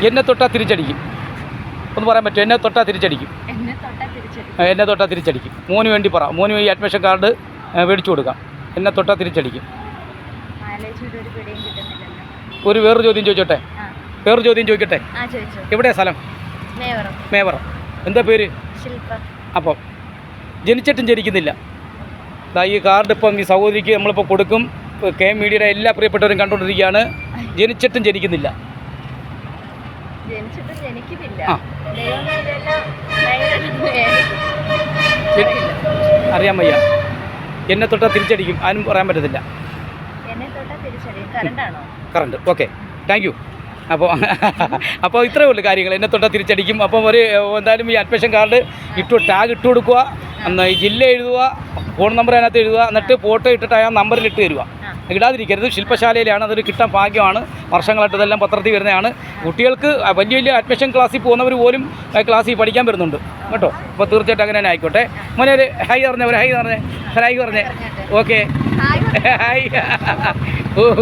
എന്നെ തൊട്ടാൽ തിരിച്ചടിക്കും. ഒന്ന് പറയാൻ പറ്റുമോ? എന്നെ തൊട്ടാൽ തിരിച്ചടിക്കും. എന്നെ തൊട്ടാൽ തിരിച്ചടിക്കും. മോന് വേണ്ടി പറ. മോന് ഈ അഡ്മിഷൻ കാർഡ് മേടിച്ചു കൊടുക്കാം. എന്നെ തൊട്ടാൽ തിരിച്ചടിക്കും. വേറൊരു ചോദ്യം ചോദിച്ചോട്ടെ? വേറൊരു ചോദ്യം ചോദിക്കട്ടെ? എവിടെയാ സ്ഥലം? മേവറം. എന്താ പേര്? അപ്പം ജനിച്ചിട്ടും ജനിക്കുന്നില്ല. ഈ കാർഡ് ഇപ്പം ഈ സഹോദരിക്ക് നമ്മളിപ്പോൾ കൊടുക്കും. കെ മീഡിയയുടെ എല്ലാ പ്രിയപ്പെട്ടവരും കണ്ടുകൊണ്ടിരിക്കുകയാണ്. ജനിച്ചിട്ടും ജനിക്കുന്നില്ല. അറിയാൻ വയ്യ. എന്നെ തൊട്ടാൽ തിരിച്ചടിക്കും. ആരും പറയാൻ പറ്റത്തില്ല. കറണ്ട്. Okay, thank you. അപ്പോൾ ഇത്രയേ ഉള്ളൂ കാര്യങ്ങൾ. എന്നെ തൊട്ടാൽ തിരിച്ചടിക്കും. അപ്പം എന്തായാലും ഈ അഡ്മിഷൻ കാർഡ് ടാഗ് ഇട്ട് കൊടുക്കുക. ഈ ജില്ല എഴുതുക, ഫോൺ നമ്പർ അതിനകത്ത് എഴുതുക, എന്നിട്ട് ഫോട്ടോ ഇട്ടിട്ട് ആ നമ്പറിൽ ഇട്ട് തരിക. ഇടാതിരിക്കരുത്. ശില്പശാലയിലാണ്. അതൊരു കിട്ടാൻ ഭാഗ്യമാണ്. വർഷങ്ങളായിട്ട് ഇതെല്ലാം പത്രത്തിൽ വരുന്നതാണ്. കുട്ടികൾക്ക് വലിയ വലിയ അഡ്മിഷൻ ക്ലാസ്സിൽ പോകുന്നവർ പോലും ക്ലാസ്സിൽ പഠിക്കാൻ വരുന്നുണ്ട് കേട്ടോ. അപ്പോൾ തീർച്ചയായിട്ടും അങ്ങനെ തന്നെ ആയിക്കോട്ടെ. മോനെ ഒരു ഹൈ പറഞ്ഞേ. Okay, hi. ഓ